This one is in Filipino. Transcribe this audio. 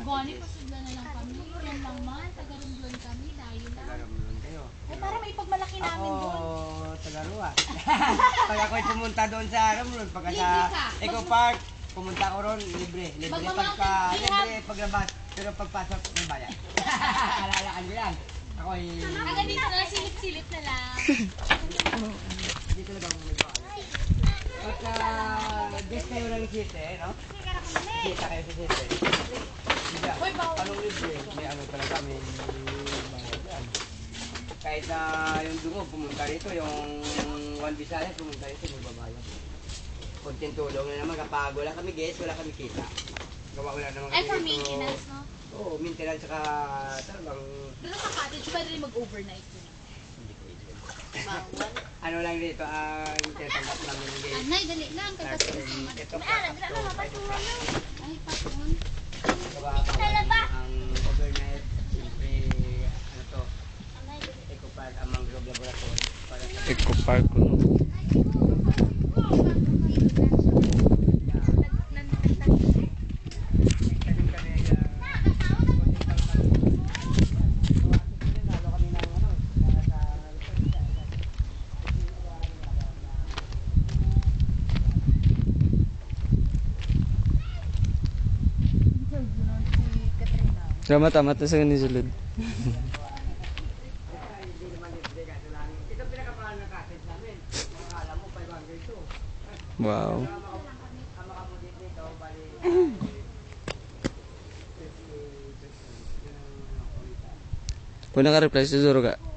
Buwani, pasigla na lang kami. Yan lang man, taga-rumblon kami, dahil lang. Taga-Romblon kayo. Ay, para may pagmalaki namin doon. Ako, taga-Rua. Pag ako'y pumunta doon sa Romblon, pagka sa Libre ka. Eco Park, pumunta ako ron, libre. Libre Magmamangkin, libre paglabas, pero pagpasok, may bayan. Alalaan ko yan. Ako'y... Hanggang dito na lang, silip-silip na lang. Dito lang ako may bayan. Pagka guest kayo ng city, no? Kita kayo sa city. Diyan, anong libre? May ano talaga, may bayad yan. Kahit na yung Dungo pumunta rito, yung One Visayas pumunta rito, may babayad. Konting tulong na naman, kapag wala kami guest, wala kami kita. Gawa wala naman kami Ay, for dito. maintenance, no? Oo, maintenance saka talagang... Doon sa cottage, pwede rin mag-overnight doon. Hindi ko ito. Bawal. Ano lang dito, ang tinatanggap namin ng guest. Anay, dali lang. Kaya kasi Ito pa, Ay, patun. gawa pa ang overnight, siyempre, ano to, Eco Park, ang Mangrove Laboratory. Para sa Eco Park ko. Tama-tama to sa sulod. Ito pinakapahal ng cottage namin. Akala mo 500 to. Wow. Ang makamudit nito, bali. Kung naka-reply si Zoro ka.